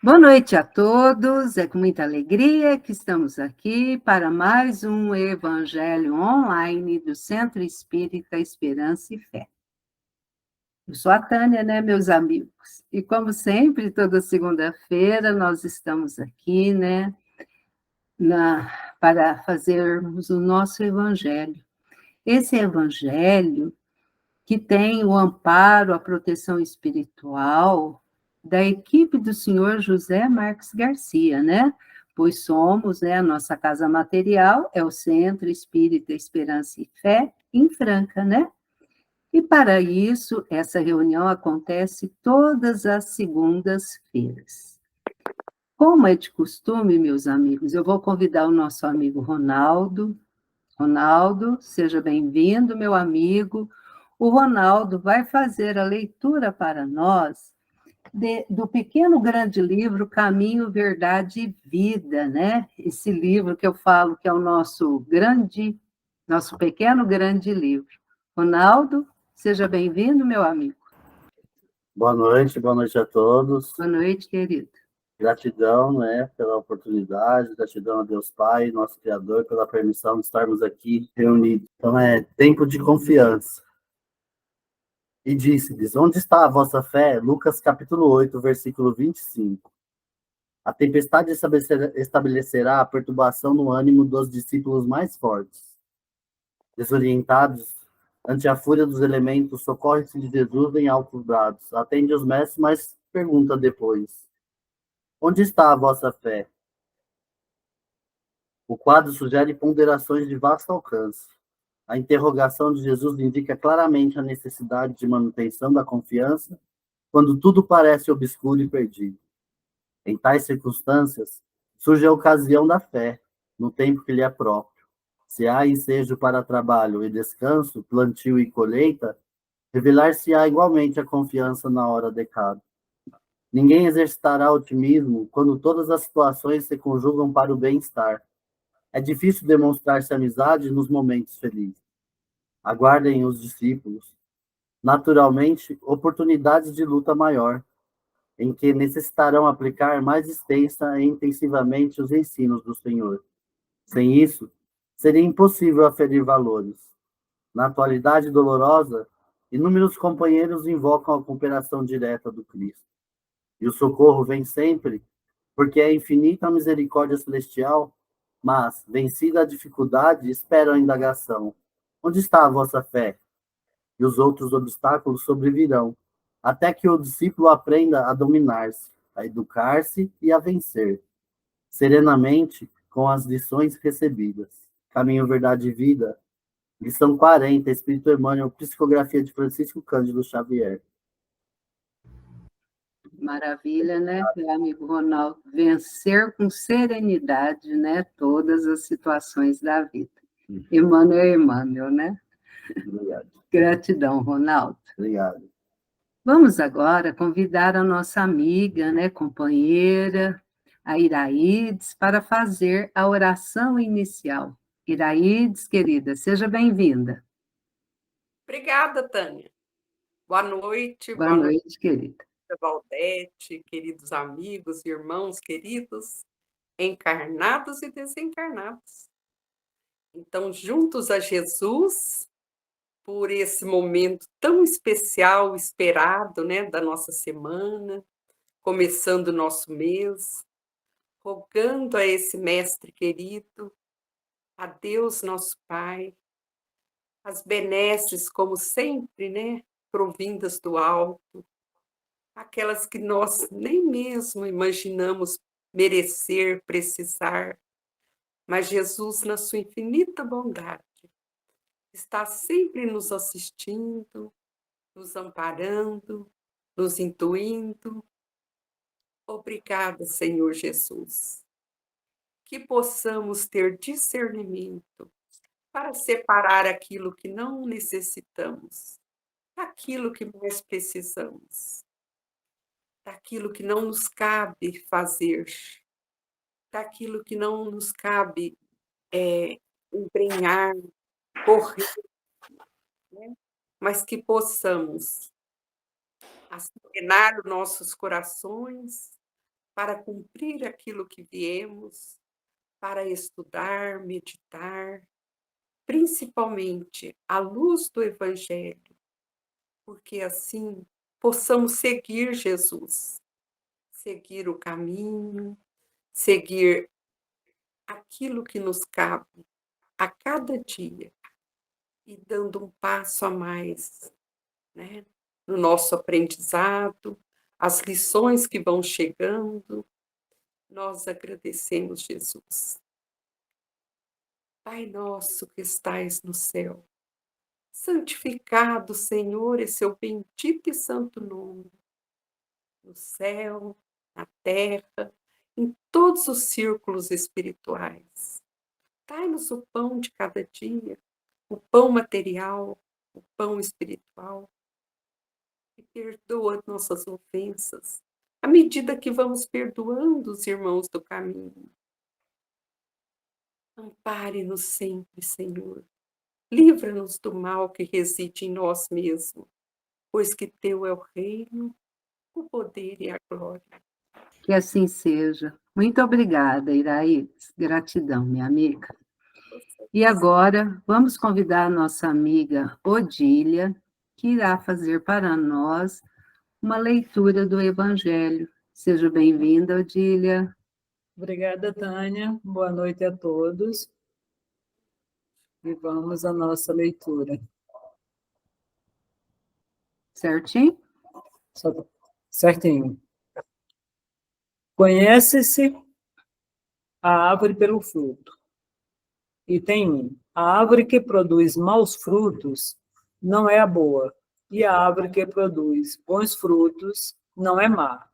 Boa noite a todos, é com muita alegria que estamos aqui para mais um Evangelho online do Centro Espírita Esperança e Fé. Eu sou a Tânia, né, meus amigos? E como sempre, toda segunda-feira nós estamos aqui, né, para fazermos o nosso Evangelho. Esse Evangelho que tem o amparo, a proteção espiritual da equipe do senhor José Marques Garcia, né? Pois somos, né, a nossa casa material é o Centro Espírita Esperança e Fé, em Franca, né? E para isso, essa reunião acontece todas as segundas-feiras. Como é de costume, meus amigos, eu vou convidar o nosso amigo Ronaldo. Ronaldo, seja bem-vindo, meu amigo. O Ronaldo vai fazer a leitura para nós do pequeno grande livro Caminho, Verdade e Vida, né? Esse livro que eu falo que é o nosso pequeno grande livro. Ronaldo, seja bem-vindo, meu amigo. Boa noite a todos. Boa noite, querido. Gratidão, né, pela oportunidade, gratidão a Deus Pai, nosso Criador, pela permissão de estarmos aqui reunidos. Então é tempo de confiança. E disse-lhes, onde está a vossa fé? Lucas capítulo 8, versículo 25. A tempestade estabelecerá a perturbação no ânimo dos discípulos mais fortes. Desorientados ante a fúria dos elementos, socorre-se de Jesus em altos brados. Atende os mestres, mas pergunta depois. Onde está a vossa fé? O quadro sugere ponderações de vasto alcance. A interrogação de Jesus indica claramente a necessidade de manutenção da confiança quando tudo parece obscuro e perdido. Em tais circunstâncias, surge a ocasião da fé, no tempo que lhe é próprio. Se há ensejo para trabalho e descanso, plantio e colheita, revelar-se-á igualmente a confiança na hora adequada. Ninguém exercitará otimismo quando todas as situações se conjugam para o bem-estar. É difícil demonstrar-se amizade nos momentos felizes. Aguardem os discípulos, naturalmente, oportunidades de luta maior, em que necessitarão aplicar mais extensa e intensivamente os ensinos do Senhor. Sem isso, seria impossível aferir valores. Na atualidade dolorosa, inúmeros companheiros invocam a cooperação direta do Cristo. E o socorro vem sempre, porque é infinita a misericórdia celestial, mas, vencida a dificuldade, esperam a indagação. Onde está a vossa fé? E os outros obstáculos sobrevirão, até que o discípulo aprenda a dominar-se, a educar-se e a vencer, serenamente, com as lições recebidas. Caminho, Verdade e Vida, lição 40, Espírito Emmanuel, psicografia de Francisco Cândido Xavier. Maravilha, né, meu amigo Ronaldo? Vencer com serenidade, né, todas as situações da vida. Emmanuel, né? Obrigado. Gratidão, Ronaldo. Obrigado. Vamos agora convidar a nossa amiga, né, companheira, a Iraides, para fazer a oração inicial. Iraides, querida, seja bem-vinda. Obrigada, Tânia. Boa noite, Boa noite, querida. Valdete, queridos amigos, irmãos queridos, encarnados e desencarnados. Então, juntos a Jesus, por esse momento tão especial, esperado, né, da nossa semana, começando o nosso mês, rogando a esse mestre querido, a Deus nosso Pai, as benesses, como sempre, né, provindas do alto, aquelas que nós nem mesmo imaginamos merecer, precisar, mas Jesus, na sua infinita bondade, está sempre nos assistindo, nos amparando, nos intuindo. Obrigada, Senhor Jesus. Que possamos ter discernimento para separar aquilo que não necessitamos, daquilo que mais precisamos, daquilo que não nos cabe fazer, daquilo que não nos cabe emprenhar, correr, né? Mas que possamos acerenar os nossos corações para cumprir aquilo que viemos, para estudar, meditar, principalmente à luz do Evangelho, porque assim possamos seguir Jesus, seguir o caminho, seguir aquilo que nos cabe a cada dia e dando um passo a mais, né, no nosso aprendizado, as lições que vão chegando. Nós agradecemos, Jesus. Pai nosso que estais no céu, santificado, Senhor, é seu bendito e santo nome, no céu, na terra, em todos os círculos espirituais. Dai-nos o pão de cada dia, o pão material, o pão espiritual, e perdoa nossas ofensas, à medida que vamos perdoando os irmãos do caminho. Ampare-nos sempre, Senhor. Livra-nos do mal que reside em nós mesmos, pois que teu é o reino, o poder e a glória. Que assim seja. Muito obrigada, Iraíz. Gratidão, minha amiga. E agora, vamos convidar a nossa amiga Odília, que irá fazer para nós uma leitura do Evangelho. Seja bem-vinda, Odília. Obrigada, Tânia. Boa noite a todos. E vamos à nossa leitura. Certinho? Certinho. Conhece-se a árvore pelo fruto. Item 1. A árvore que produz maus frutos não é a boa, e a árvore que produz bons frutos não é má.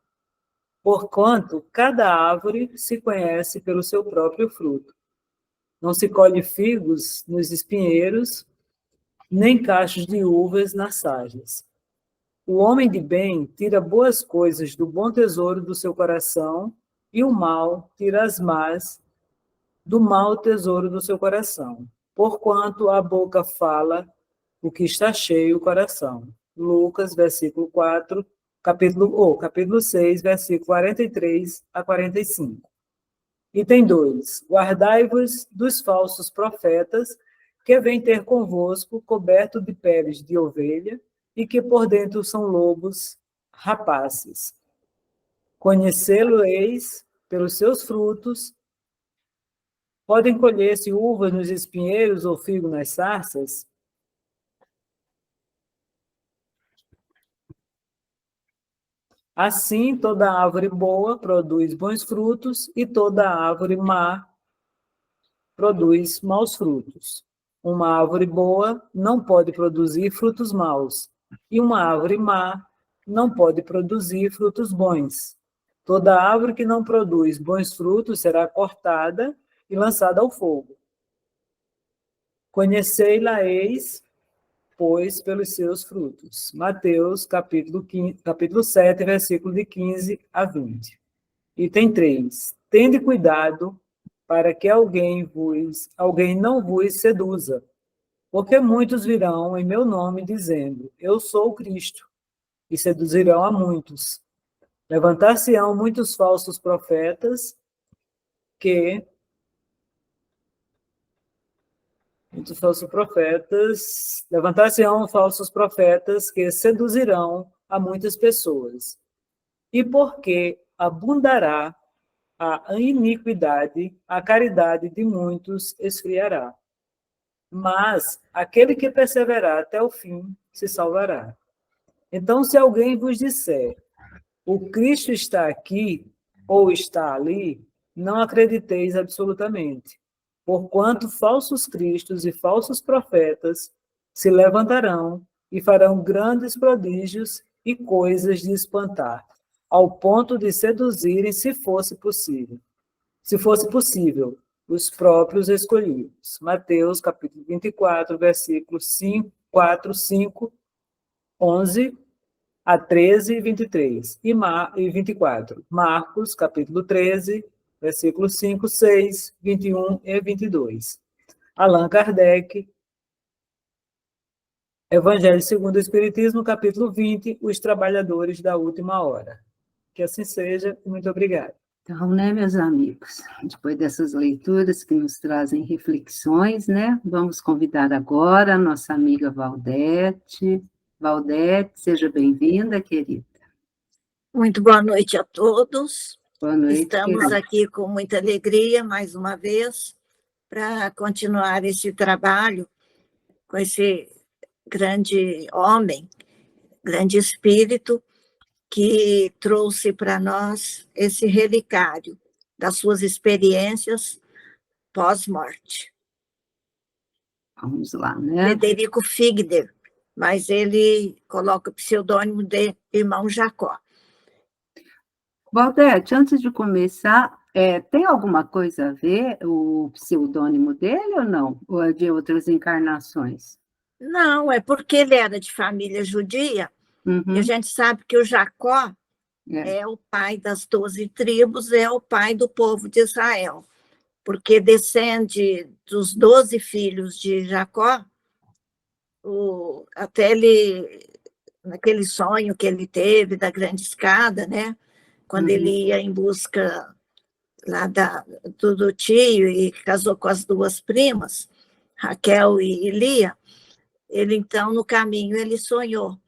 Porquanto cada árvore se conhece pelo seu próprio fruto. Não se colhe figos nos espinheiros, nem cachos de uvas nas sajas. O homem de bem tira boas coisas do bom tesouro do seu coração, e o mal tira as más do mau tesouro do seu coração. Porquanto a boca fala o que está cheio o coração. Lucas, capítulo 6, versículo 43 a 45. Item 2. Guardai-vos dos falsos profetas, que vêm ter convosco coberto de peles de ovelha, e que por dentro são lobos rapaces. Conhecê-lo-eis pelos seus frutos. Podem colher-se uvas nos espinheiros ou figo nas sarças? Assim, toda árvore boa produz bons frutos, e toda árvore má produz maus frutos. Uma árvore boa não pode produzir frutos maus, e uma árvore má não pode produzir frutos bons. Toda árvore que não produz bons frutos será cortada e lançada ao fogo. Conhecei-la-eis, pois, pelos seus frutos. Mateus, capítulo 7, versículo de 15 a 20. Item 3. Tende cuidado para que alguém não vos seduza, porque muitos virão em meu nome dizendo, eu sou o Cristo, e seduzirão a muitos. Levantar-se-ão muitos falsos profetas levantar-se-ão falsos profetas que seduzirão a muitas pessoas. E porque abundará a iniquidade, a caridade de muitos esfriará. Mas aquele que perseverar até o fim se salvará. Então, se alguém vos disser, o Cristo está aqui ou está ali, não acrediteis absolutamente, porquanto falsos cristos e falsos profetas se levantarão e farão grandes prodígios e coisas de espantar, ao ponto de seduzirem, se fosse possível, os próprios escolhidos. Mateus, capítulo 24, versículos 4, 5, 11 a 13 e 23, e 24. Marcos, capítulo 13, versículos 5, 6, 21 e 22. Allan Kardec, Evangelho segundo o Espiritismo, capítulo 20, Os Trabalhadores da Última Hora. Que assim seja. Muito obrigada. Então, né, meus amigos, depois dessas leituras que nos trazem reflexões, né, vamos convidar agora a nossa amiga Valdete. Valdete, seja bem-vinda, querida. Muito boa noite a todos. Boa noite, Estamos querida. aqui com muita alegria, mais uma vez, para continuar esse trabalho com esse grande homem, grande espírito, que trouxe para nós esse relicário das suas experiências pós-morte. Vamos lá, né? Frederico Figner, mas ele coloca o pseudônimo de Irmão Jacó. Valdete, antes de começar, tem alguma coisa a ver o pseudônimo dele ou não? Ou é de outras encarnações? Não, é porque ele era de família judia, e a gente sabe que o Jacó é o pai das 12 tribos, é o pai do povo de Israel, porque descende dos 12 filhos de Jacó, até ele, naquele sonho que ele teve da grande escada, né? Quando ele ia em busca lá do tio e casou com as duas primas, Raquel e Lia, ele então, no caminho, ele sonhou.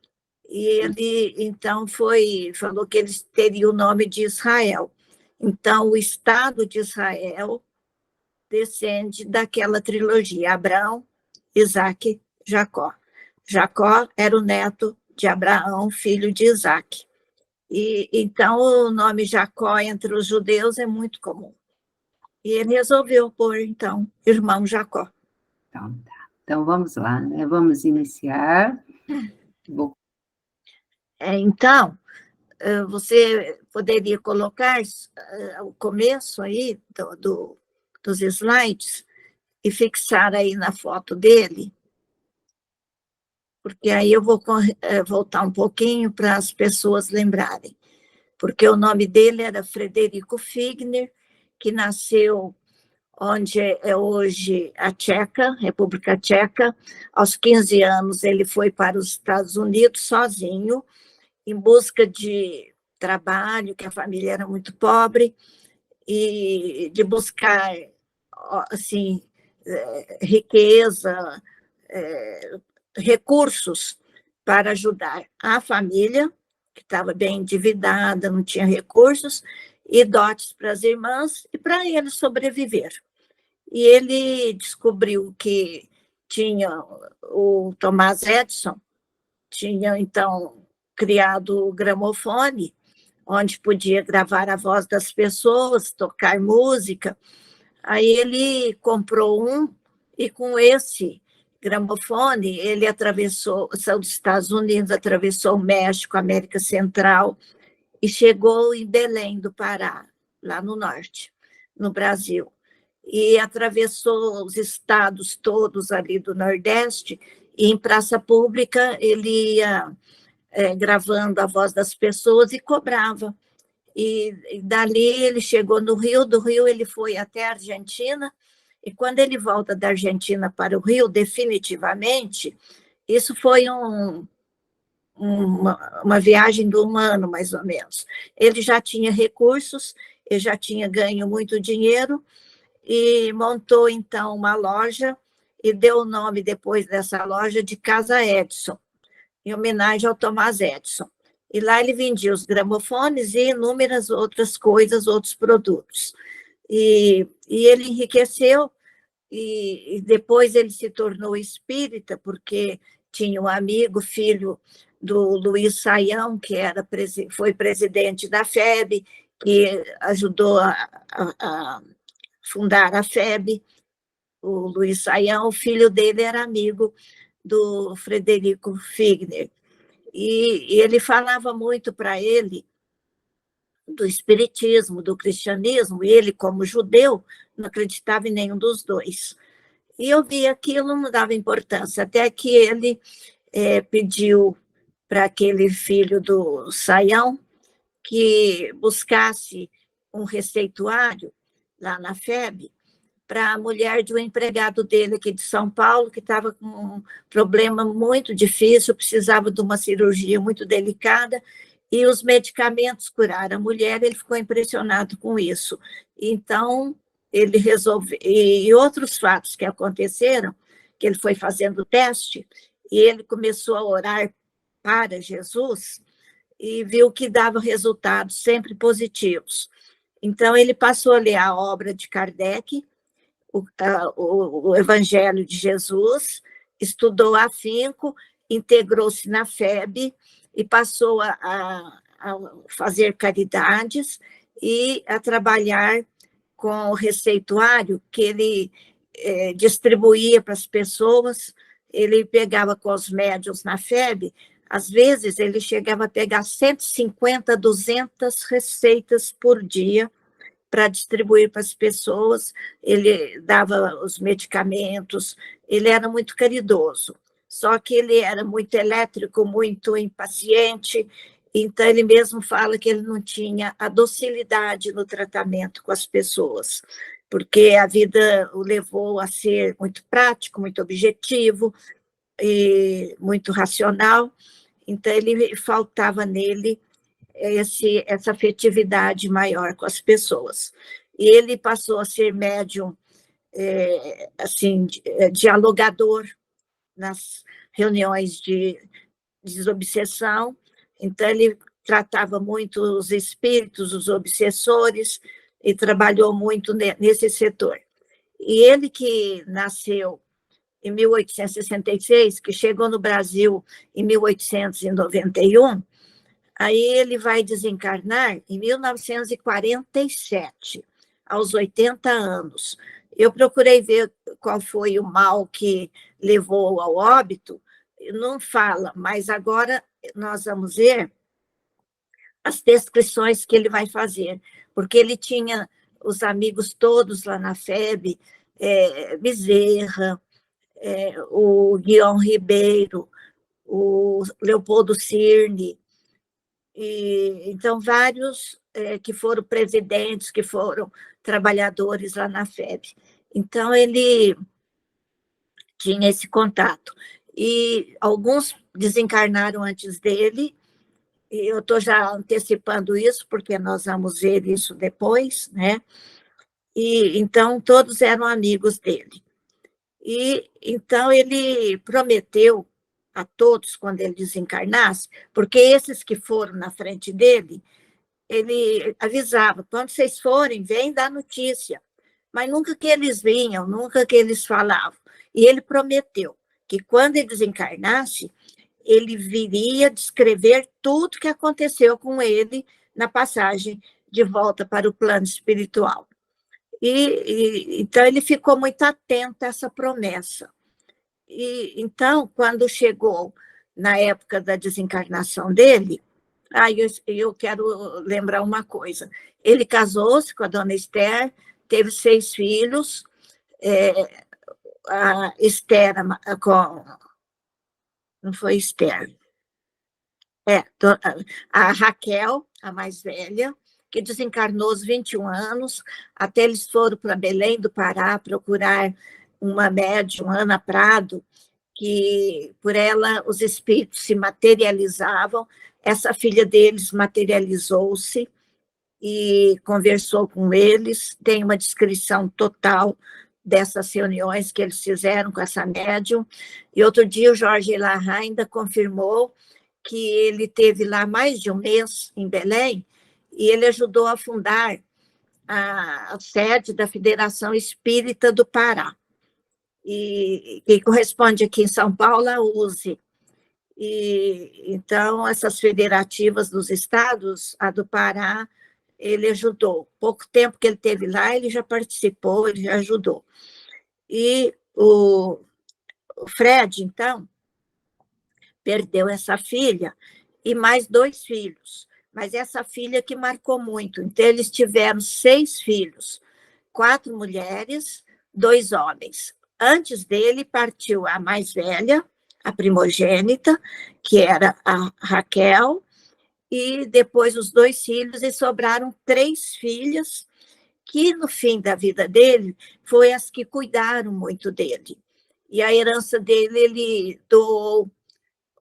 E ele, então, falou que ele teria o nome de Israel. Então, o Estado de Israel descende daquela trilogia, Abraão, Isaque, Jacó. Jacó era o neto de Abraão, filho de Isaque. E, então, o nome Jacó entre os judeus é muito comum. E ele resolveu pôr, então, irmão Jacó. Então, tá. Então, vamos lá, né? Vamos iniciar. Então, você poderia colocar o começo aí dos slides e fixar aí na foto dele, porque aí eu vou voltar um pouquinho para as pessoas lembrarem, porque o nome dele era Frederico Figner, que nasceu onde é hoje a Tcheca, República Tcheca. Aos 15 anos ele foi para os Estados Unidos sozinho, em busca de trabalho, que a família era muito pobre, e de buscar, assim, riqueza, recursos para ajudar a família, que estava bem endividada, não tinha recursos, e dotes para as irmãs e para ele sobreviver. E ele descobriu que tinha o Thomas Edison, tinha, então, criado o gramofone, onde podia gravar a voz das pessoas, tocar música. Aí ele comprou um, e com esse gramofone, ele saiu dos Estados Unidos, atravessou o México, América Central, e chegou em Belém do Pará, lá no norte, no Brasil. E atravessou os estados todos ali do Nordeste, e em praça pública ele ia gravando a voz das pessoas e cobrava. E dali ele chegou no Rio, do Rio ele foi até a Argentina, e quando ele volta da Argentina para o Rio, definitivamente, isso foi uma viagem de um ano, mais ou menos. Ele já tinha recursos, ele já tinha ganho muito dinheiro, e montou, então, uma loja, e deu o nome, depois dessa loja, de Casa Edison, em homenagem ao Thomas Edison. E lá ele vendia os gramofones e inúmeras outras coisas, outros produtos. E ele enriqueceu, e depois ele se tornou espírita, porque tinha um amigo, filho do Luiz Saião, que foi presidente da FEB, que ajudou a fundar a FEB. O Luiz Saião, o filho dele, era amigo do Frederico Figner. E ele falava muito para ele do espiritismo, do cristianismo, e ele, como judeu, não acreditava em nenhum dos dois. E eu via aquilo, não dava importância, até que ele pediu para aquele filho do Saião que buscasse um receituário lá na FEB para a mulher de um empregado dele aqui de São Paulo, que estava com um problema muito difícil, precisava de uma cirurgia muito delicada, e os medicamentos curaram a mulher, ele ficou impressionado com isso. Então, ele resolveu, e outros fatos que aconteceram, que ele foi fazendo o teste, e ele começou a orar para Jesus, e viu que dava resultados sempre positivos. Então, ele passou a ler a obra de Kardec, o Evangelho de Jesus, estudou afinco, integrou-se na FEB e passou a fazer caridades e a trabalhar com o receituário que ele distribuía para as pessoas. Ele pegava com os médiuns na FEB, às vezes ele chegava a pegar 150, 200 receitas por dia para distribuir para as pessoas, ele dava os medicamentos, ele era muito caridoso, só que ele era muito elétrico, muito impaciente, então ele mesmo fala que ele não tinha a docilidade no tratamento com as pessoas, porque a vida o levou a ser muito prático, muito objetivo e muito racional, então ele faltava nele essa afetividade maior com as pessoas. E ele passou a ser médium, assim, dialogador nas reuniões de desobsessão, então ele tratava muito os espíritos, os obsessores, e trabalhou muito nesse setor. E ele que nasceu em 1866, que chegou no Brasil em 1891, aí ele vai desencarnar em 1947, aos 80 anos. Eu procurei ver qual foi o mal que levou ao óbito, não fala, mas agora nós vamos ver as descrições que ele vai fazer, porque ele tinha os amigos todos lá na FEB, Bezerra, o Guion Ribeiro, o Leopoldo Cirne, então, vários que foram presidentes, que foram trabalhadores lá na FEB. Então, ele tinha esse contato. E alguns desencarnaram antes dele, e eu estou já antecipando isso, porque nós vamos ver isso depois, né? E então, todos eram amigos dele. E então, ele prometeu a todos, quando ele desencarnasse, porque esses que foram na frente dele, ele avisava, quando vocês forem, vem dar notícia, mas nunca que eles vinham, nunca que eles falavam. E ele prometeu que quando ele desencarnasse, ele viria descrever tudo que aconteceu com ele na passagem de volta para o plano espiritual. Então, ele ficou muito atento a essa promessa. E, então, quando chegou na época da desencarnação dele, eu quero lembrar uma coisa. Ele casou-se com a dona Esther, teve 6 filhos, a Esther, não foi Esther, a Raquel, a mais velha, que desencarnou aos 21 anos, até eles foram para Belém do Pará procurar uma médium, Ana Prado, que por ela os espíritos se materializavam. Essa filha deles materializou-se e conversou com eles, tem uma descrição total dessas reuniões que eles fizeram com essa médium. E outro dia o Jorge Elahá ainda confirmou que ele teve lá mais de um mês em Belém e ele ajudou a fundar a sede da Federação Espírita do Pará, e que corresponde aqui em São Paulo a USE. E, então, essas federativas dos estados, a do Pará, ele ajudou. Pouco tempo que ele teve lá, ele já participou, ele já ajudou. E o Fred, então, perdeu essa filha e mais 2 filhos. Mas essa filha que marcou muito. Então, eles tiveram 6 filhos, 4 mulheres, 2 homens. Antes dele, partiu a mais velha, a primogênita, que era a Raquel, e depois os 2 filhos, e sobraram 3 filhas, que no fim da vida dele, foi as que cuidaram muito dele. E a herança dele, ele doou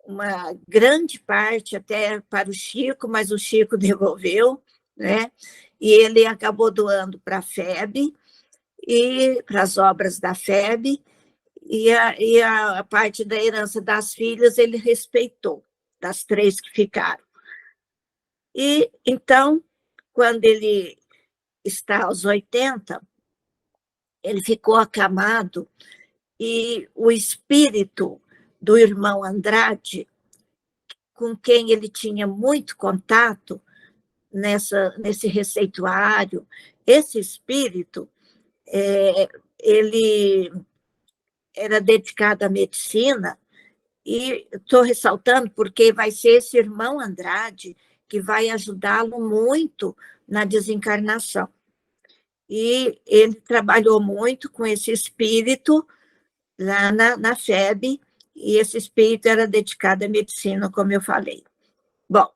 uma grande parte até para o Chico, mas o Chico devolveu, né? E ele acabou doando para a FEB e para as obras da FEB, e a parte da herança das filhas ele respeitou, das 3 que ficaram. E então, quando ele está aos 80, ele ficou acamado, e o espírito do irmão Andrade, com quem ele tinha muito contato nesse receituário, esse espírito, ele era dedicado à medicina, e estou ressaltando porque vai ser esse irmão Andrade que vai ajudá-lo muito na desencarnação. E ele trabalhou muito com esse espírito lá na FEB, e esse espírito era dedicado à medicina, como eu falei. Bom,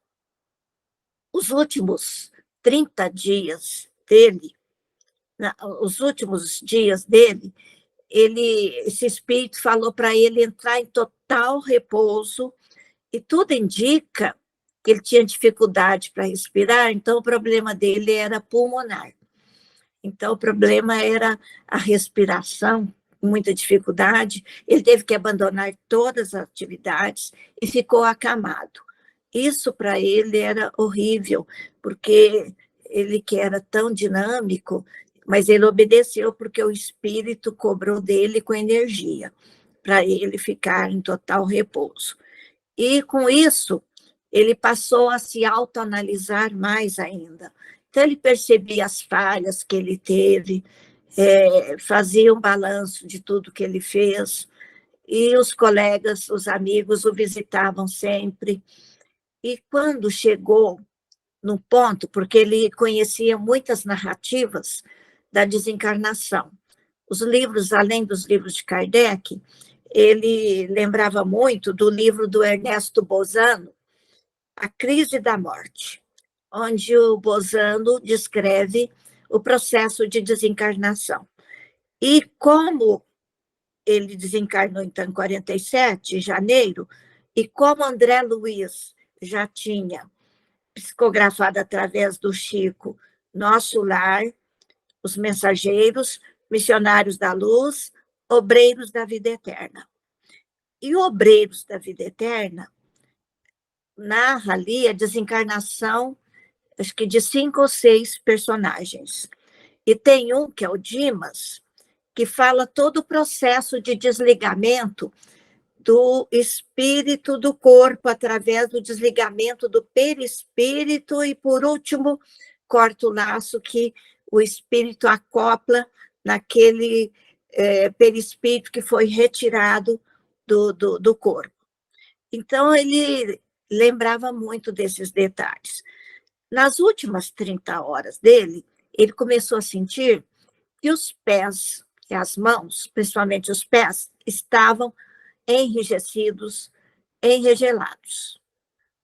os últimos 30 dias dele, os últimos dias dele, esse espírito falou para ele entrar em total repouso, e tudo indica que ele tinha dificuldade para respirar, então o problema dele era pulmonar. Então o problema era a respiração, muita dificuldade, ele teve que abandonar todas as atividades e ficou acamado. Isso para ele era horrível, porque ele que era tão dinâmico, mas ele obedeceu porque o espírito cobrou dele com energia, para ele ficar em total repouso. E com isso, ele passou a se autoanalisar mais ainda. Então, ele percebia as falhas que ele teve, fazia um balanço de tudo que ele fez, e os colegas, os amigos o visitavam sempre. E quando chegou no ponto, porque ele conhecia muitas narrativas da desencarnação, os livros, além dos livros de Kardec, ele lembrava muito do livro do Ernesto Bozano, A Crise da Morte, onde o Bozano descreve o processo de desencarnação. E como ele desencarnou, então, em 47, em janeiro, e como André Luiz já tinha psicografado através do Chico Nosso Lar, Os Mensageiros, Missionários da Luz, Obreiros da Vida Eterna. E Obreiros da Vida Eterna narra ali a desencarnação, acho que de 5 ou 6 personagens. E tem um, que é o Dimas, que fala todo o processo de desligamento do espírito do corpo, através do desligamento do perispírito, e, por último, corta o laço que o espírito acopla naquele perispírito que foi retirado do corpo. Então, ele lembrava muito desses detalhes. Nas últimas 30 horas dele, ele começou a sentir que os pés e as mãos, principalmente os pés, estavam enrijecidos, enregelados.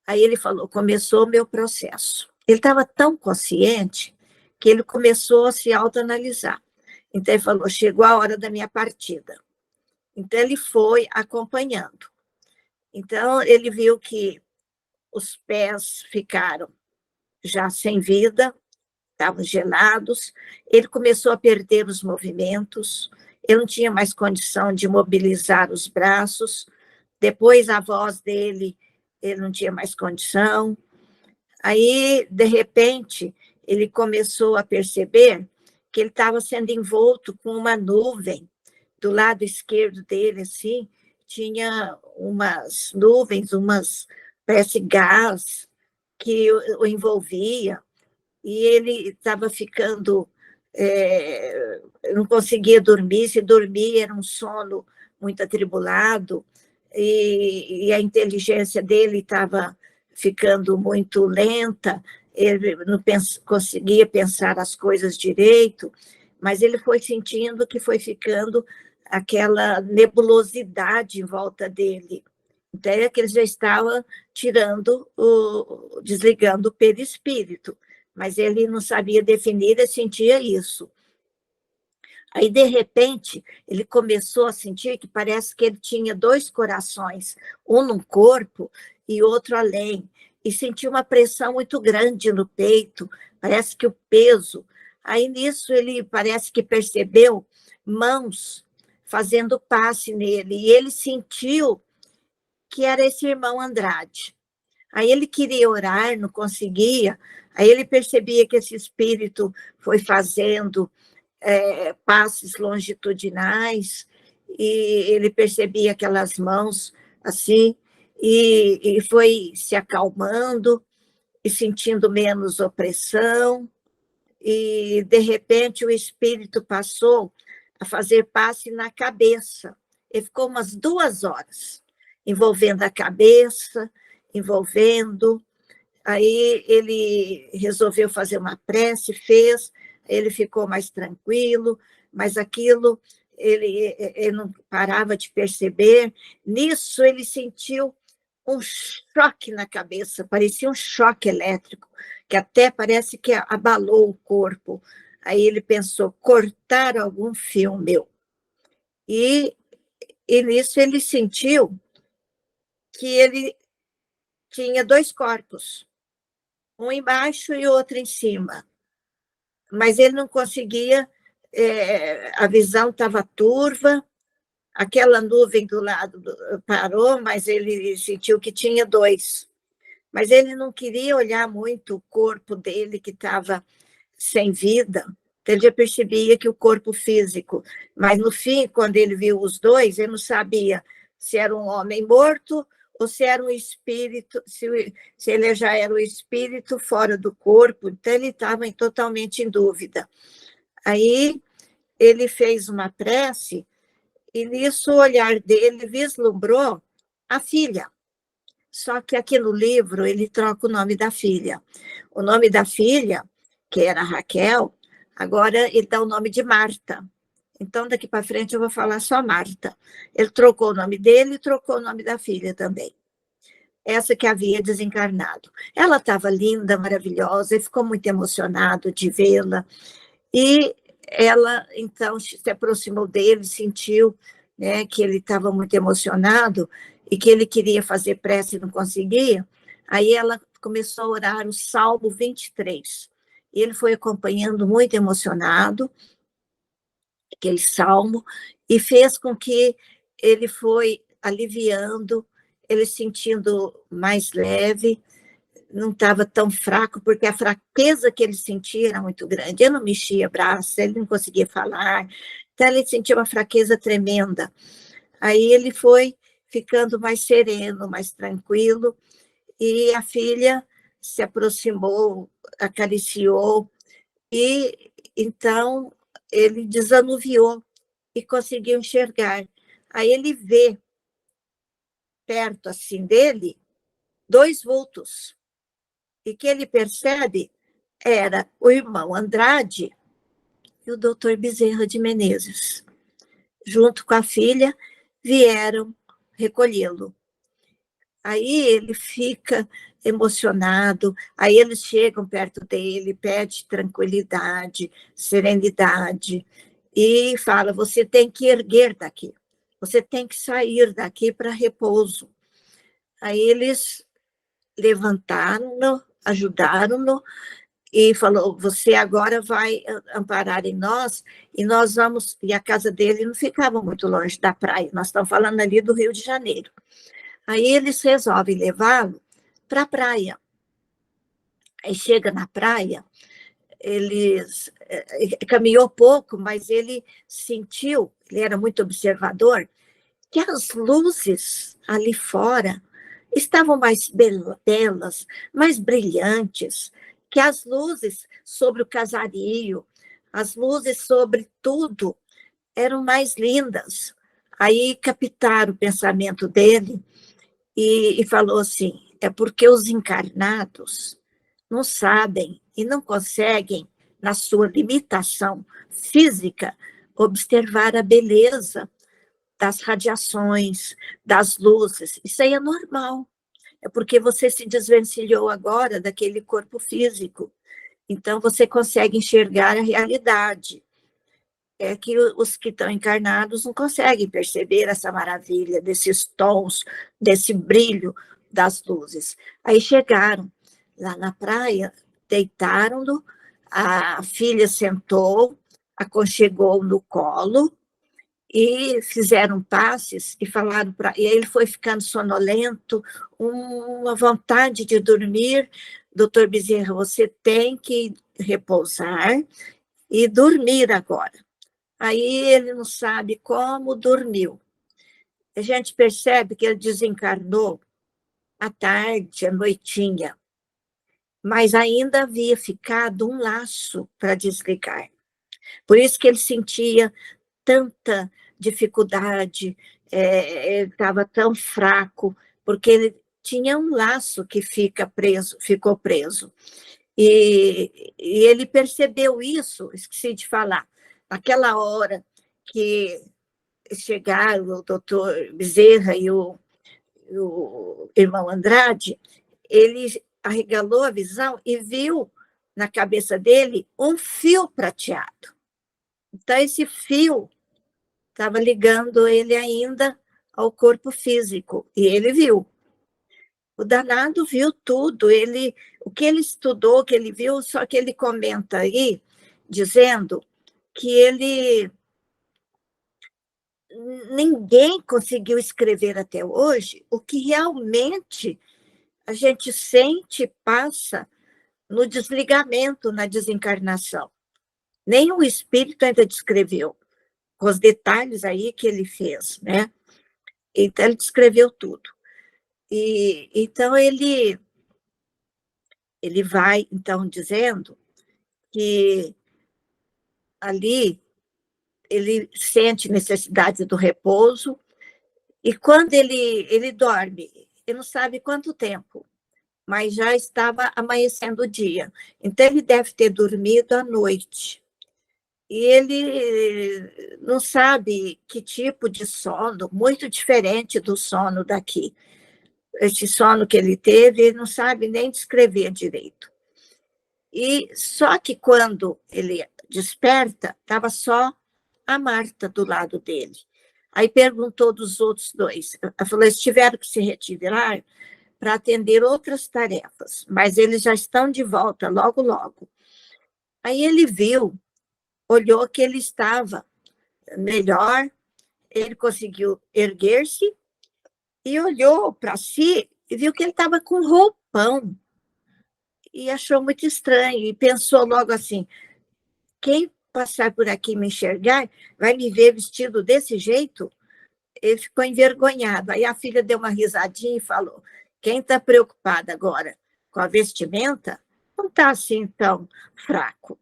Aí ele falou, começou o meu processo. Ele estava tão consciente que ele começou a se autoanalisar. Então ele falou, chegou a hora da minha partida. Então ele foi acompanhando. Então ele viu que os pés ficaram já sem vida, estavam gelados, ele começou a perder os movimentos, ele não tinha mais condição de mobilizar os braços, depois a voz dele, ele não tinha mais condição. Aí, de repente, ele começou a perceber que ele estava sendo envolto com uma nuvem. Do lado esquerdo dele, assim, tinha umas nuvens, parece gás, que o envolvia, e ele estava ficando, não conseguia dormir, se dormia era um sono muito atribulado, e a inteligência dele estava ficando muito lenta, ele não conseguia pensar as coisas direito, mas ele foi sentindo que foi ficando aquela nebulosidade em volta dele. Então, é que ele já estava desligando o perispírito, mas ele não sabia definir e sentia isso. Aí, de repente, ele começou a sentir que parece que ele tinha 2 corações, um no corpo e outro além, e sentiu uma pressão muito grande no peito, parece que o peso. Aí, nisso, ele parece que percebeu mãos fazendo passe nele, e ele sentiu que era esse irmão Andrade. Aí ele queria orar, não conseguia, aí ele percebia que esse espírito foi fazendo passes longitudinais, e ele percebia aquelas mãos assim, e foi se acalmando e sentindo menos opressão, e de repente o espírito passou a fazer passe na cabeça. Ele ficou umas 2 horas, envolvendo a cabeça, envolvendo. Aí ele resolveu fazer uma prece, fez, ele ficou mais tranquilo, mas aquilo ele não parava de perceber. Nisso ele sentiu um choque na cabeça, parecia um choque elétrico, que até parece que abalou o corpo. Aí ele pensou, cortar algum fio meu. E nisso ele sentiu que ele tinha 2 corpos, um embaixo e outro em cima. Mas ele não conseguia, a visão estava turva, aquela nuvem do lado parou, mas ele sentiu que tinha 2. Mas ele não queria olhar muito o corpo dele, que estava sem vida, ele já percebia que o corpo físico, mas no fim, quando ele viu os 2, ele não sabia se era um homem morto ou se era um espírito, se ele já era o espírito fora do corpo, então ele estava totalmente em dúvida. Aí ele fez uma prece, e nisso o olhar dele vislumbrou a filha. Só que aqui no livro ele troca o nome da filha. O nome da filha, que era Raquel, agora ele dá o nome de Marta. Então, daqui para frente eu vou falar só Marta. Ele trocou o nome dele e trocou o nome da filha também. Essa que havia desencarnado. Ela estava linda, maravilhosa, ele ficou muito emocionado de vê-la. E ela, então, se aproximou dele, sentiu, né, que ele estava muito emocionado e que ele queria fazer prece e não conseguia. Aí ela começou a orar o Salmo 23. E ele foi acompanhando muito emocionado aquele salmo, e fez com que ele foi aliviando, ele sentindo mais leve, não estava tão fraco, porque a fraqueza que ele sentia era muito grande. Ele não mexia braço, ele não conseguia falar, então ele sentia uma fraqueza tremenda. Aí ele foi ficando mais sereno, mais tranquilo, e a filha se aproximou, acariciou, e então ele desanuviou e conseguiu enxergar. Aí ele vê perto assim dele 2 vultos, e que ele percebe era o irmão Andrade e o doutor Bezerra de Menezes. Junto com a filha, vieram recolhê-lo. Aí ele fica emocionado, aí eles chegam perto dele, pede tranquilidade, serenidade, e fala, você tem que erguer daqui, você tem que sair daqui para repouso. Aí eles levantaram-no, ajudaram-no, e falou, você agora vai amparar em nós, e nós vamos, e a casa dele não ficava muito longe da praia, nós estamos falando ali do Rio de Janeiro. Aí eles resolvem levá-lo para a praia. Aí chega na praia, ele caminhou pouco, mas ele sentiu, ele era muito observador, que as luzes ali fora estavam mais belas, mais brilhantes, que as luzes sobre o casario, as luzes sobre tudo eram mais lindas. Aí captaram o pensamento dele e falou assim, é porque os encarnados não sabem e não conseguem, na sua limitação física, observar a beleza das radiações, das luzes. Isso aí é normal. É porque você se desvencilhou agora daquele corpo físico. Então, você consegue enxergar a realidade. é que os que estão encarnados não conseguem perceber essa maravilha, desses tons, desse brilho das luzes. Aí chegaram lá na praia, deitaram-no, a filha sentou, aconchegou no colo, e fizeram passes e falaram para e ele foi ficando sonolento, uma vontade de dormir. Doutor Bezerra, você tem que repousar e dormir agora. Aí ele não sabe como dormiu. A gente percebe que ele desencarnou à tarde, à noitinha, mas ainda havia ficado um laço para desligar. Por isso que ele sentia tanta dificuldade, ele estava tão fraco, porque ele tinha um laço que ficou preso. E ele percebeu isso, esqueci de falar, naquela hora que chegaram o doutor Bezerra e o irmão Andrade, ele arregalou a visão e viu na cabeça dele um fio prateado. Então, esse fio estava ligando ele ainda ao corpo físico, e ele viu. O danado viu tudo, o que ele estudou, que ele viu, só que ele comenta aí, dizendo que ninguém conseguiu escrever até hoje o que realmente a gente sente e passa no desligamento, na desencarnação. Nem o espírito ainda descreveu, com os detalhes aí que ele fez, né? Então, ele descreveu tudo. E então, ele vai, então, dizendo que ali ele sente necessidade do repouso, e quando ele dorme, ele não sabe quanto tempo, mas já estava amanhecendo o dia. Então, ele deve ter dormido à noite. E ele não sabe que tipo de sono, muito diferente do sono daqui. Esse sono que ele teve, ele não sabe nem descrever direito. E só que quando ele desperta, estava só a Marta do lado dele. Aí perguntou dos outros dois. Ela falou, eles tiveram que se retirar para atender outras tarefas, mas eles já estão de volta logo, logo. Aí ele olhou que ele estava melhor, ele conseguiu erguer-se e olhou para si e viu que ele estava com roupão. E achou muito estranho e pensou logo assim, quem passar por aqui e me enxergar vai me ver vestido desse jeito? Ele ficou envergonhado. Aí a filha deu uma risadinha e falou, quem está preocupada agora com a vestimenta não está assim tão fraco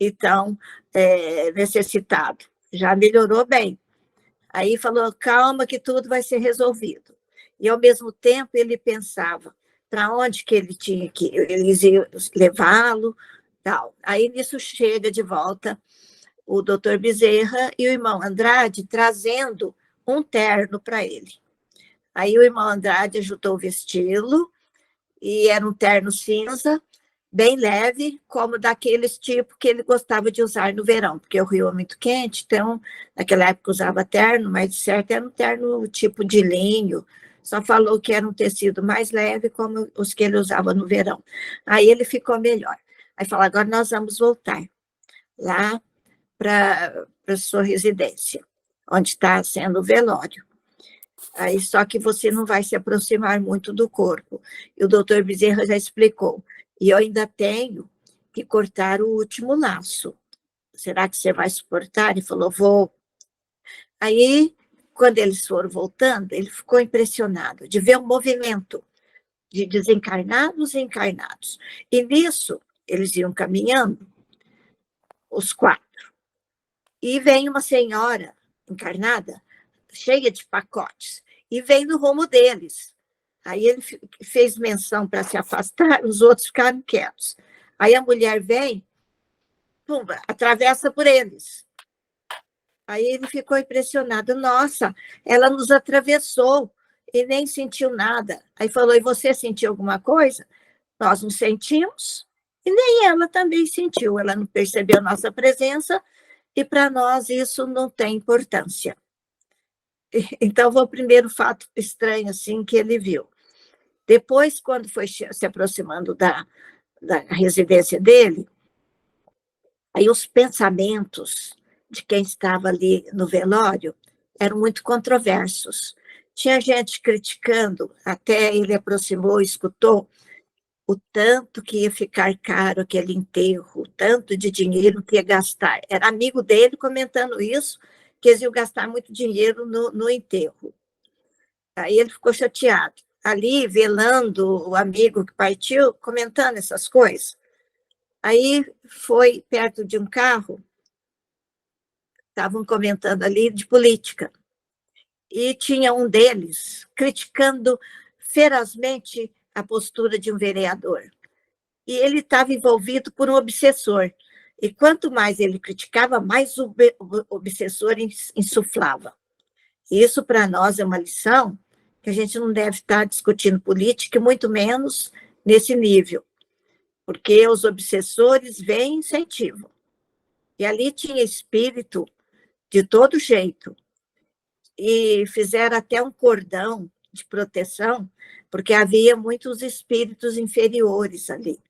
e tão necessitado. Já melhorou bem. Aí falou, calma que tudo vai ser resolvido. E, ao mesmo tempo, ele pensava para onde que ele tinha que eles iam levá-lo, tal. Aí, nisso, chega de volta o doutor Bezerra e o irmão Andrade trazendo um terno para ele. Aí, o irmão Andrade ajudou a vesti-lo, e era um terno cinza, bem leve, como daqueles tipo que ele gostava de usar no verão, porque o Rio é muito quente, então, naquela época usava terno, mas de certo era um terno tipo de linho, só falou que era um tecido mais leve, como os que ele usava no verão. Aí ele ficou melhor. Aí falou, agora nós vamos voltar lá para a sua residência, onde está sendo o velório. Aí, só que você não vai se aproximar muito do corpo. E o doutor Bezerra já explicou. E eu ainda tenho que cortar o último laço. Será que você vai suportar? Ele falou, vou. Aí, quando eles foram voltando, ele ficou impressionado de ver o movimento de desencarnados e encarnados. E nisso, eles iam caminhando, os 4. E vem uma senhora encarnada, cheia de pacotes, e vem no rumo deles. Aí ele fez menção para se afastar, os outros ficaram quietos. Aí a mulher vem, pumba, atravessa por eles. Aí ele ficou impressionado. Nossa, ela nos atravessou e nem sentiu nada. Aí falou, e você sentiu alguma coisa? Nós não sentimos, e nem ela também sentiu. Ela não percebeu a nossa presença e para nós isso não tem importância. Então, foi o primeiro fato estranho assim, que ele viu. Depois, quando foi se aproximando da residência dele, aí os pensamentos de quem estava ali no velório eram muito controversos. Tinha gente criticando, até ele aproximou e escutou, o tanto que ia ficar caro aquele enterro, o tanto de dinheiro que ia gastar. Era amigo dele comentando isso, que eles iam gastar muito dinheiro no enterro. Aí ele ficou chateado. Ali, velando o amigo que partiu, comentando essas coisas. Aí foi perto de um carro, estavam comentando ali de política, e tinha um deles criticando ferozmente a postura de um vereador. E ele estava envolvido por um obsessor. E quanto mais ele criticava, mais o obsessor insuflava. Isso, para nós, é uma lição que a gente não deve estar discutindo política, e muito menos nesse nível, porque os obsessores vêm e incentivam. E ali tinha espírito de todo jeito. E fizeram até um cordão de proteção, porque havia muitos espíritos inferiores ali.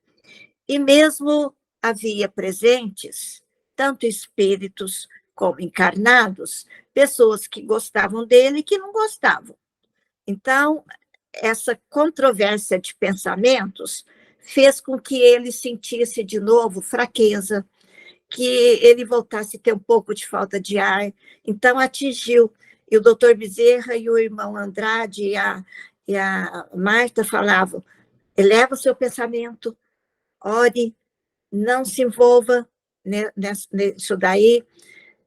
E mesmo havia presentes, tanto espíritos como encarnados, pessoas que gostavam dele e que não gostavam. Então, essa controvérsia de pensamentos fez com que ele sentisse de novo fraqueza, que ele voltasse a ter um pouco de falta de ar. Então, atingiu. E o doutor Bezerra e o irmão Andrade e a Marta falavam: eleva o seu pensamento, ore, não se envolva nisso daí.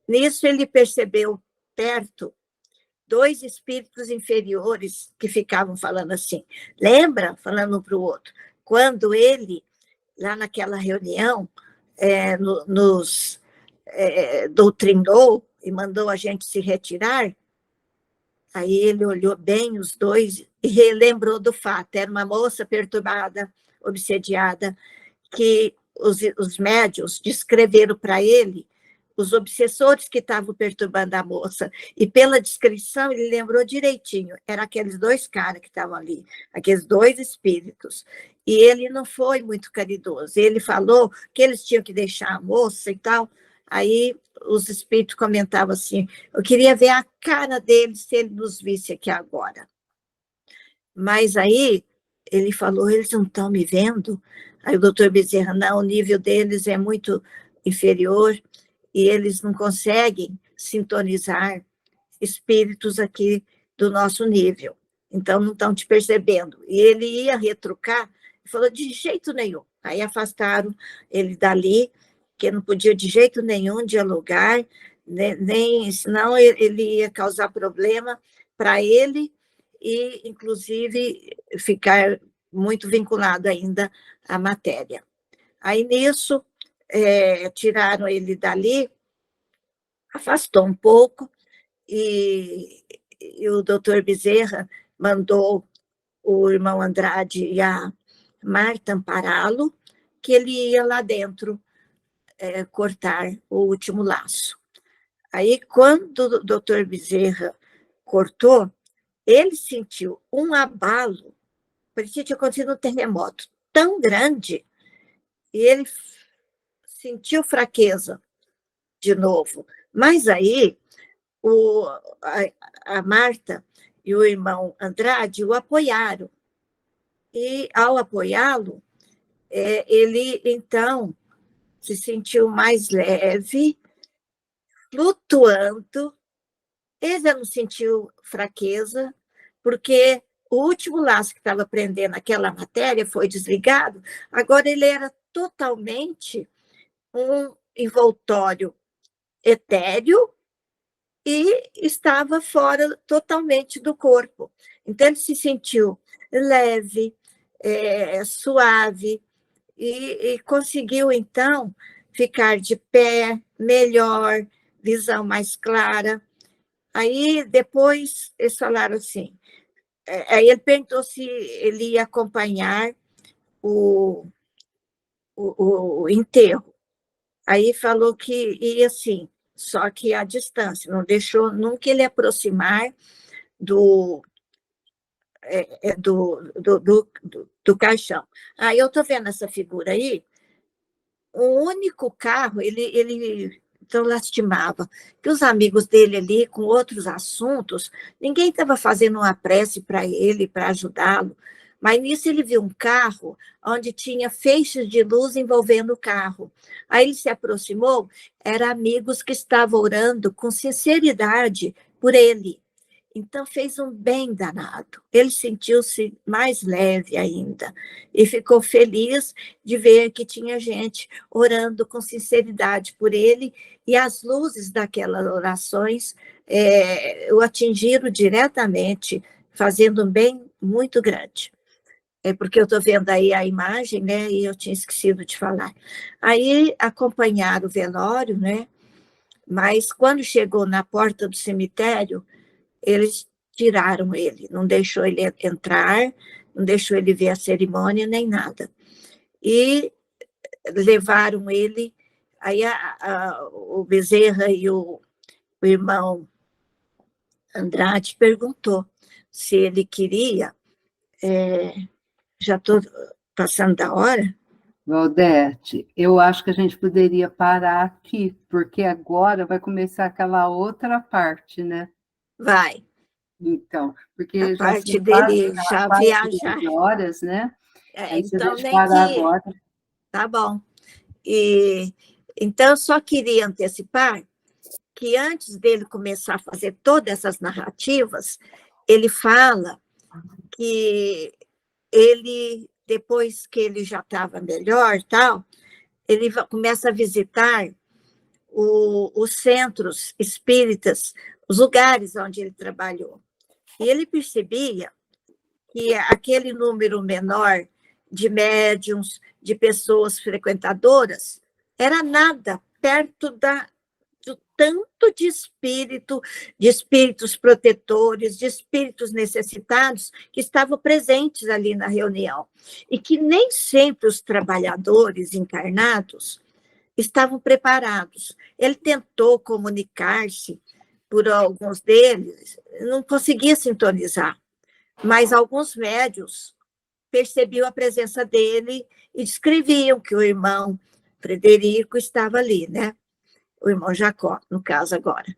Nisso, ele percebeu perto 2 espíritos inferiores que ficavam falando assim. Lembra? Falando um para o outro. Quando ele, lá naquela reunião, nos doutrinou e mandou a gente se retirar, aí ele olhou bem os 2 e relembrou do fato. Era uma moça perturbada, obsediada, que os médiuns descreveram para ele os obsessores que estavam perturbando a moça. E pela descrição, ele lembrou direitinho. Eram aqueles 2 caras que estavam ali, aqueles 2 espíritos. E ele não foi muito caridoso. Ele falou que eles tinham que deixar a moça e tal. Aí os espíritos comentavam assim: eu queria ver a cara dele se ele nos visse aqui agora. Mas aí ele falou: eles não estão me vendo? Aí o doutor Bezerra: não, o nível deles é muito inferior e eles não conseguem sintonizar espíritos aqui do nosso nível. Então, não estão te percebendo. E ele ia retrucar, e falou: de jeito nenhum. Aí afastaram ele dali, que não podia de jeito nenhum dialogar, nem senão ele ia causar problema para ele e, inclusive, ficar muito vinculado ainda à matéria. Aí, nisso, tiraram ele dali, afastou um pouco, e o doutor Bezerra mandou o irmão Andrade e a Marta ampará-lo, que ele ia lá dentro cortar o último laço. Aí, quando o doutor Bezerra cortou, ele sentiu um abalo, parecia que tinha acontecido um terremoto tão grande, e ele sentiu fraqueza de novo. Mas aí, a Marta e o irmão Andrade o apoiaram. E, ao apoiá-lo, ele, então, se sentiu mais leve, flutuando. Ele já não sentiu fraqueza, porque o último laço que estava prendendo aquela matéria foi desligado. Agora ele era totalmente um envoltório etéreo e estava fora totalmente do corpo. Então, ele se sentiu leve, suave, e conseguiu, então, ficar de pé, melhor, visão mais clara. Aí, depois, eles falaram assim, aí ele perguntou se ele ia acompanhar o enterro. Aí falou que ia sim. só que à distância, não deixou nunca ele aproximar do, do caixão. Aí eu estou vendo essa figura aí, o único carro, ele então lastimava, que os amigos dele ali, com outros assuntos, ninguém estava fazendo uma prece para ele, para ajudá-lo, mas nisso ele viu um carro onde tinha feixes de luz envolvendo o carro. Aí ele se aproximou, eram amigos que estavam orando com sinceridade por ele. Então, fez um bem danado. Ele sentiu-se mais leve ainda e ficou feliz de ver que tinha gente orando com sinceridade por ele, e as luzes daquelas orações o atingiram diretamente, fazendo um bem muito grande. É porque eu estou vendo aí a imagem, né, e eu tinha esquecido de falar. Aí acompanharam o velório, né, mas quando chegou na porta do cemitério, eles tiraram ele, não deixou ele entrar, não deixou ele ver a cerimônia, nem nada. E levaram ele, aí o Bezerra e o irmão Andrade perguntou se ele queria, já estou passando da hora? Valdete, eu acho que a gente poderia parar aqui, porque agora vai começar aquela outra parte, né? Vai, Então, a porque já parte são quase, dele já quase viajar. 2 horas, né? Aí, se a Então, gente nem parar que... agora, Tá bom. E, então, eu só queria antecipar que antes dele começar a fazer todas essas narrativas, ele fala que ele, depois que ele já estava melhor, tal, ele começa a visitar os centros espíritas, os lugares onde ele trabalhou. E ele percebia que aquele número menor de médiums, de pessoas frequentadoras, era nada perto do tanto de espíritos protetores, de espíritos necessitados que estavam presentes ali na reunião. E que nem sempre os trabalhadores encarnados estavam preparados. Ele tentou comunicar-se por alguns deles, não conseguia sintonizar, mas alguns médios percebiam a presença dele e descreviam que o irmão Frederico estava ali, né? O irmão Jacó, no caso agora.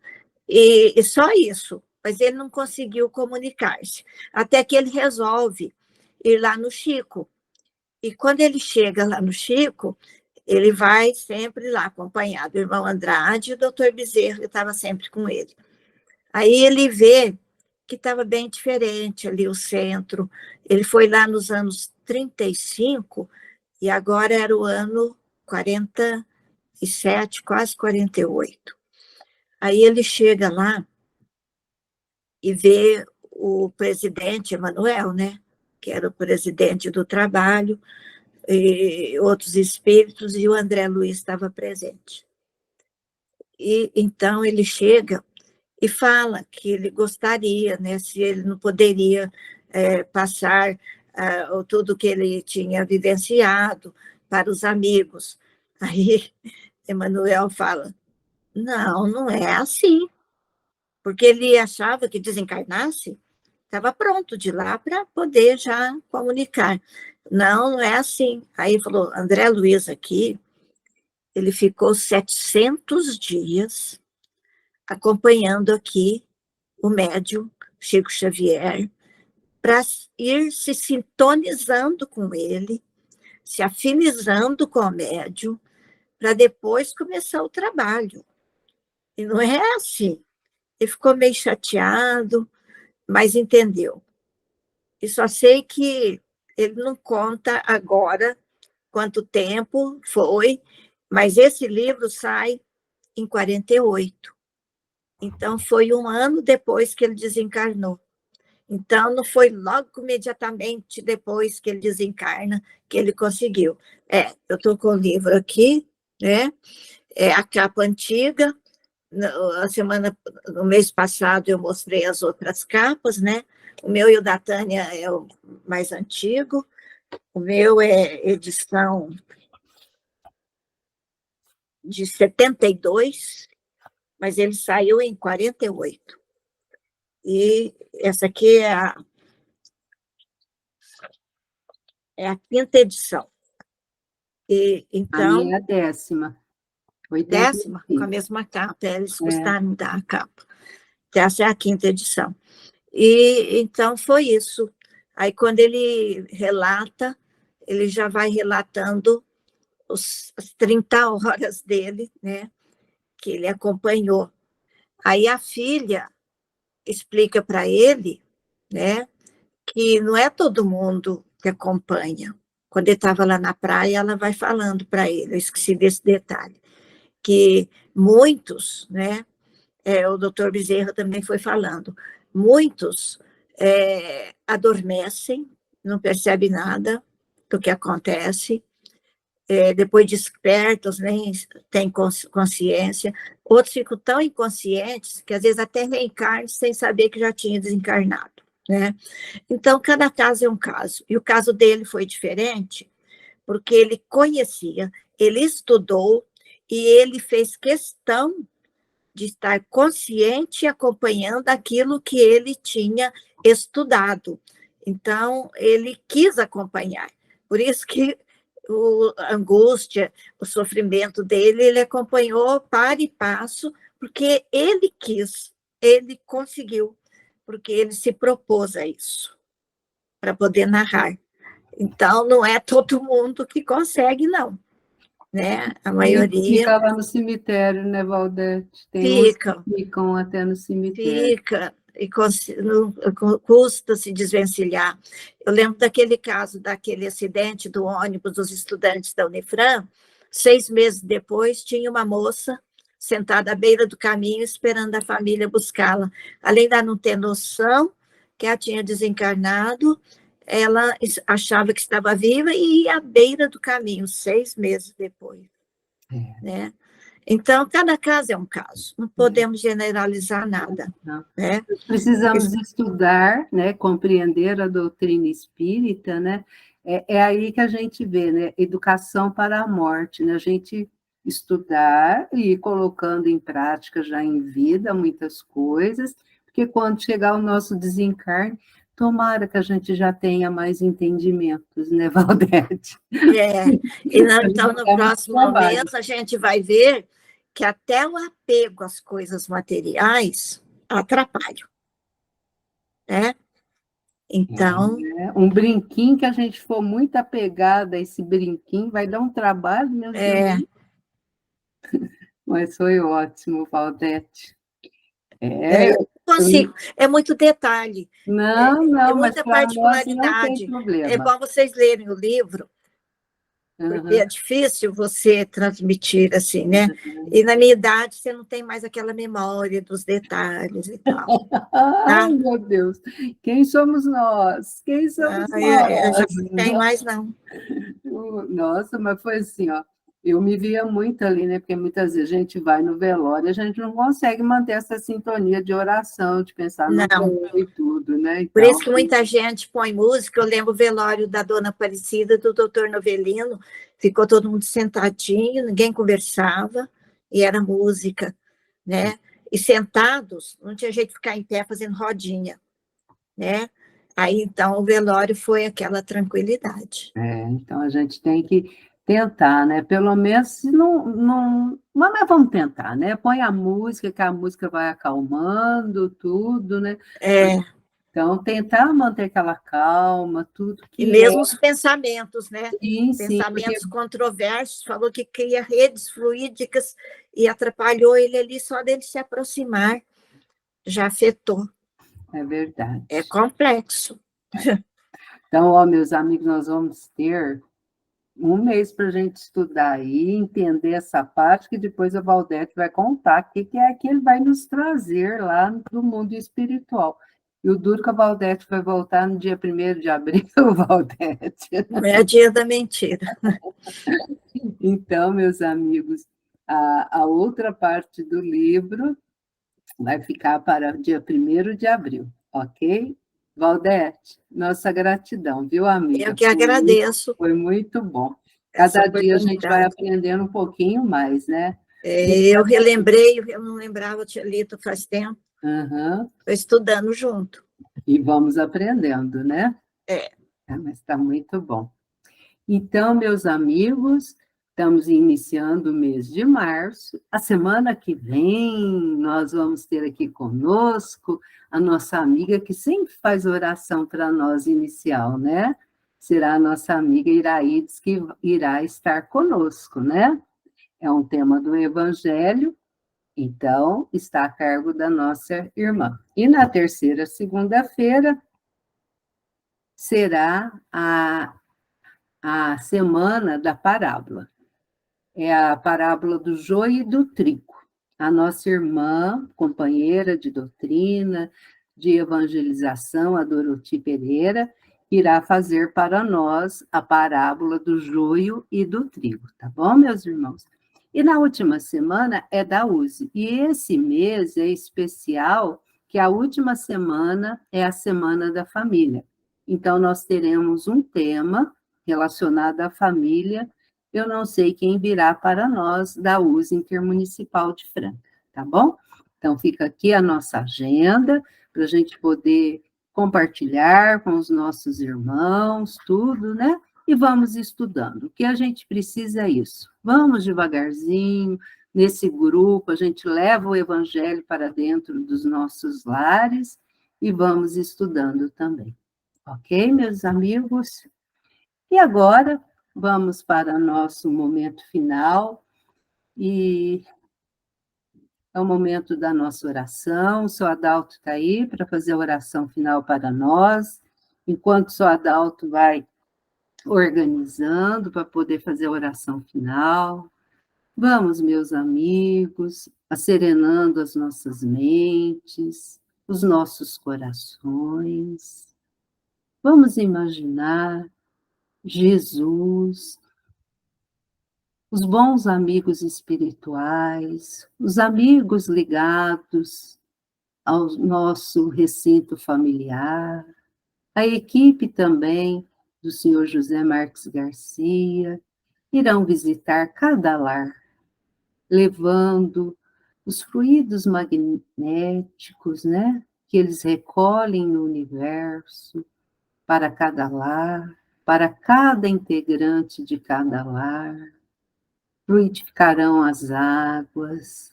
E só isso, mas ele não conseguiu comunicar-se, até que ele resolve ir lá no Chico. E quando ele chega lá no Chico, ele vai sempre lá, acompanhado do irmão Andrade e o doutor Bezerra, que estava sempre com ele. Aí ele vê que estava bem diferente ali o centro. Ele foi lá nos anos 35, e agora era o ano 47, quase 48. Aí ele chega lá e vê o presidente Emanuel, né? Que era o presidente do trabalho, e outros espíritos, e o André Luiz estava presente. E então ele chega e fala que ele gostaria, né, se ele não poderia passar tudo que ele tinha vivenciado para os amigos. Aí Emanuel fala, não, não é assim, porque ele achava que desencarnasse, estava pronto de lá para poder já comunicar. Não, não é assim. Aí falou, André Luiz aqui, ele ficou 700 dias acompanhando aqui o médium Chico Xavier, para ir se sintonizando com ele, se afinizando com o médium, para depois começar o trabalho. E não é assim. Ele ficou meio chateado, mas entendeu. E só sei que ele não conta agora quanto tempo foi, mas esse livro sai em 48. Então, foi um ano depois que ele desencarnou. Então, não foi logo imediatamente depois que ele desencarna que ele conseguiu. Eu estou com o livro aqui, né? É a capa antiga. No mês passado, eu mostrei as outras capas, né? O meu e o da Tânia é o mais antigo. O meu é edição de 72, mas ele saiu em 48. E essa aqui é a quinta edição. E, A então, minha é a 10ª. 10ª, com a 85. mesma capa, eles É. gostaram da capa. Essa é a quinta edição. E então foi isso. Aí, quando ele relata, ele já vai relatando as 30 horas dele, né, que ele acompanhou. Aí a filha explica para ele, né, que não é todo mundo que acompanha. Quando ele estava lá na praia, ela vai falando para ele, eu esqueci desse detalhe, que muitos, né, o doutor Bezerra também foi falando, muitos adormecem, não percebem nada do que acontece, depois despertos, nem têm consciência, outros ficam tão inconscientes que às vezes até reencarnam sem saber que já tinha desencarnado, né? Então, cada caso é um caso, e o caso dele foi diferente, porque ele conhecia, ele estudou, e ele fez questão de estar consciente e acompanhando aquilo que ele tinha estudado. Então, ele quis acompanhar. Por isso que a angústia, o sofrimento dele, ele acompanhou para e passo, porque ele quis, ele conseguiu, porque ele se propôs a isso, para poder narrar. Então, não é todo mundo que consegue, não. Né? A maioria Fica lá no cemitério, né, Valdete? Tem uns que fica, ficam até no cemitério. fica, e não custa se desvencilhar. Eu lembro daquele caso, daquele acidente do ônibus dos estudantes da Unifran, 6 meses depois, tinha uma moça sentada à beira do caminho, esperando a família buscá-la. Além de não ter noção que ela tinha desencarnado, ela achava que estava viva e ia à beira do caminho, 6 meses depois. Né? Então, cada caso é um caso, não podemos generalizar nada. Não. Né? Precisamos estudar, né, compreender a doutrina espírita, né? É aí que a gente vê, né, educação para a morte, né? A gente estudar e ir colocando em prática já em vida muitas coisas, porque quando chegar o nosso desencarne, tomara que a gente já tenha mais entendimentos, né, Valdete? Então, no próximo mês, a gente vai ver que até o apego às coisas materiais atrapalha. Né? Então. Um brinquinho que a gente for muito apegada a esse brinquinho, vai dar um trabalho, meu Deus. Mas foi ótimo, Valdete. Eu consigo. É muito detalhe. Não, é mas muita para nós não tem particularidade. problema. É bom vocês lerem o livro, porque é difícil você transmitir assim, né? E na minha idade você não tem mais aquela memória dos detalhes e tal. Ai, meu Deus, quem somos nós? Quem somos nós? Eu já não tenho mais, não. Nossa, mas foi assim, ó. Eu me via muito ali, né? Porque muitas vezes a gente vai no velório e a gente não consegue manter essa sintonia de oração, de pensar no velório e tudo, né? Então, por isso que muita gente põe música. Eu lembro o velório da Dona Aparecida, do doutor Novelino, ficou todo mundo sentadinho, ninguém conversava, e era música, né? E sentados, não tinha jeito de ficar em pé fazendo rodinha, né? Aí, então, o velório foi aquela tranquilidade. Então a gente tem que tentar, né? Pelo menos, se mas vamos tentar, né? Põe a música, que a música vai acalmando tudo, né? Então, tentar manter aquela calma, tudo que... E mesmo os pensamentos, né? Sim, pensamentos controversos, falou que cria redes fluídicas e atrapalhou ele ali só dele se aproximar, já afetou. É verdade. É complexo. Então, ó, meus amigos, nós vamos ter um mês para a gente estudar aí, entender essa parte, que depois a Valdete vai contar o que é que ele vai nos trazer lá do mundo espiritual. E o duro que a Valdete vai voltar no dia 1º de abril, Valdete. Não é dia da mentira. Então, meus amigos, a outra parte do livro vai ficar para o dia 1º de abril, ok? Valdete, nossa gratidão, viu, amiga? Eu que agradeço. Foi muito bom. Cada dia a gente vai aprendendo um pouquinho mais, né? Eu relembrei, eu não lembrava, eu tinha lido faz tempo. Aham. Estou estudando junto. E vamos aprendendo, né? É. Mas está muito bom. Então, meus amigos, estamos iniciando o mês de março. A semana que vem, nós vamos ter aqui conosco a nossa amiga que sempre faz oração para nós inicial, né? Será a nossa amiga Iraídes, que irá estar conosco, né? É um tema do Evangelho, então está a cargo da nossa irmã. E na terceira segunda-feira será a semana da parábola. É a parábola do joio e do trigo. A nossa irmã, companheira de doutrina, de evangelização, a Doroti Pereira, irá fazer para nós a parábola do joio e do trigo, tá bom, meus irmãos? E na última semana é da USE. E esse mês é especial, que a última semana é a Semana da Família. Então, nós teremos um tema relacionado à família. Eu não sei quem virá para nós da USE Intermunicipal de Franca, tá bom? Então, fica aqui a nossa agenda, para a gente poder compartilhar com os nossos irmãos, tudo, né? E vamos estudando. O que a gente precisa é isso. Vamos devagarzinho, nesse grupo, a gente leva o evangelho para dentro dos nossos lares e vamos estudando também. Ok, meus amigos? E agora, vamos para nosso momento final, e é o momento da nossa oração. O seu Adalto está aí para fazer a oração final para nós, enquanto o seu Adalto vai organizando para poder fazer a oração final. Vamos, meus amigos, acerenando as nossas mentes, os nossos corações. Vamos imaginar Jesus, os bons amigos espirituais, os amigos ligados ao nosso recinto familiar, a equipe também do senhor José Marques Garcia, irão visitar cada lar, levando os fluidos magnéticos, né, que eles recolhem no universo, para cada lar, para cada integrante de cada lar, fluidificarão as águas,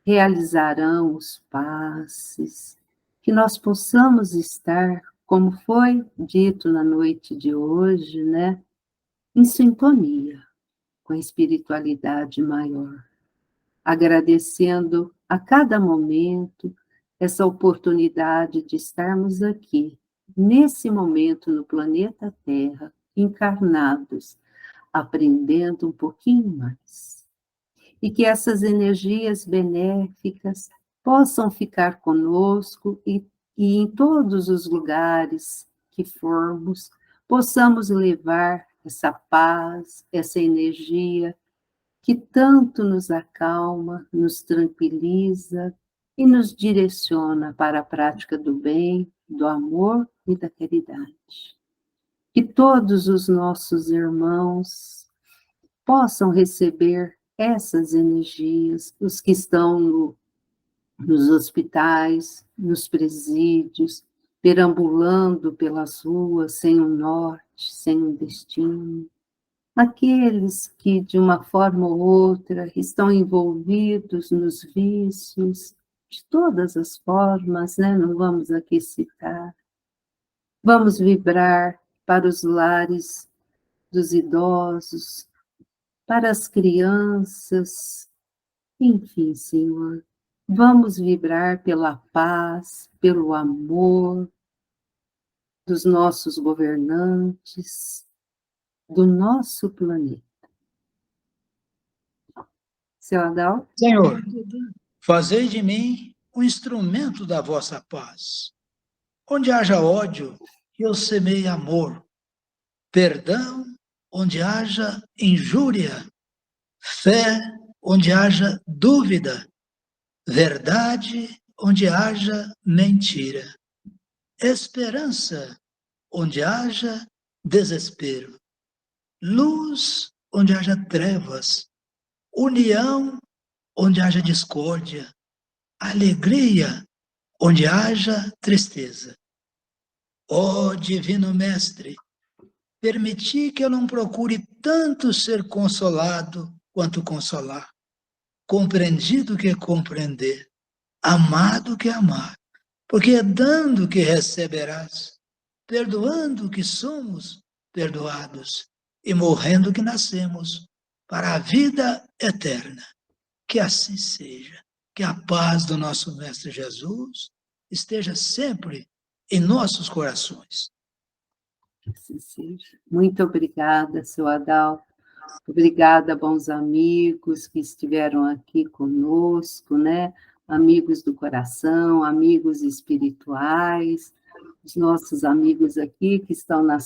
realizarão os passes, que nós possamos estar, como foi dito na noite de hoje, né, em sintonia com a espiritualidade maior, agradecendo a cada momento essa oportunidade de estarmos aqui, nesse momento no planeta Terra, encarnados, aprendendo um pouquinho mais. E que essas energias benéficas possam ficar conosco e em todos os lugares que formos, possamos levar essa paz, essa energia que tanto nos acalma, nos tranquiliza e nos direciona para a prática do bem, do amor e da caridade. Que todos os nossos irmãos possam receber essas energias, os que estão nos hospitais, nos presídios, perambulando pelas ruas sem um norte, sem um destino. Aqueles que, de uma forma ou outra, estão envolvidos nos vícios, de todas as formas, né? Não vamos aqui citar. Vamos vibrar para os lares dos idosos, para as crianças, enfim, Senhor, vamos vibrar pela paz, pelo amor dos nossos governantes, do nosso planeta. Seu Adalto? Senhor, fazei de mim um instrumento da vossa paz. Onde haja ódio, que eu semeie amor. Perdão, onde haja injúria. Fé, onde haja dúvida. Verdade, onde haja mentira. Esperança, onde haja desespero. Luz, onde haja trevas. União, onde haja discórdia, alegria onde haja tristeza. Ó Divino Mestre, permiti que eu não procure tanto ser consolado quanto consolar, compreendido que compreender, amado que amar, porque é dando que receberás, perdoando que somos perdoados e morrendo que nascemos para a vida eterna. Que assim seja, que a paz do nosso Mestre Jesus esteja sempre em nossos corações. Assim seja. Muito obrigada, seu Adalto. Obrigada, bons amigos que estiveram aqui conosco, né? Amigos do coração, amigos espirituais, os nossos amigos aqui que estão na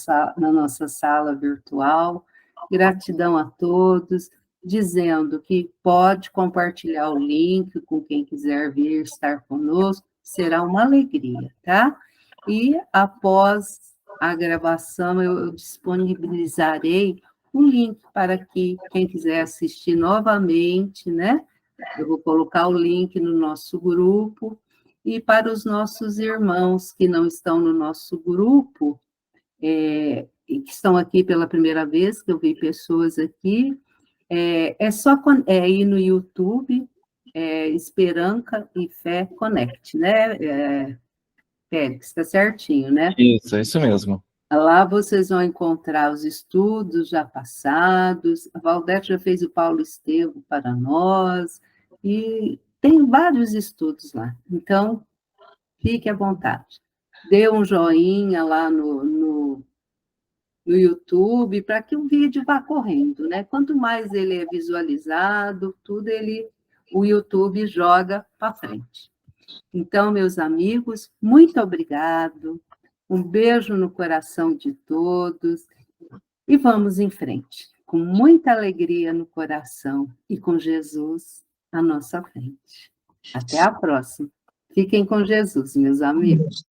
nossa sala virtual. Gratidão a todos, dizendo que pode compartilhar o link com quem quiser vir estar conosco, será uma alegria, tá? E após a gravação, eu disponibilizarei o link para que quem quiser assistir novamente, né? Eu vou colocar o link no nosso grupo, e para os nossos irmãos que não estão no nosso grupo, e que estão aqui pela primeira vez, que eu vi pessoas aqui, é só ir no YouTube, Esperança e Fé Connect, né, Félix? Está certinho, né? Isso, é isso mesmo. Lá vocês vão encontrar os estudos já passados. A Valdete já fez o Paulo Estevam para nós, e tem vários estudos lá. Então, fique à vontade. Dê um joinha lá no YouTube para que o vídeo vá correndo, né? Quanto mais ele é visualizado, o YouTube joga para frente. Então, meus amigos, muito obrigado. Um beijo no coração de todos e vamos em frente, com muita alegria no coração e com Jesus à nossa frente. Até a próxima. Fiquem com Jesus, meus amigos.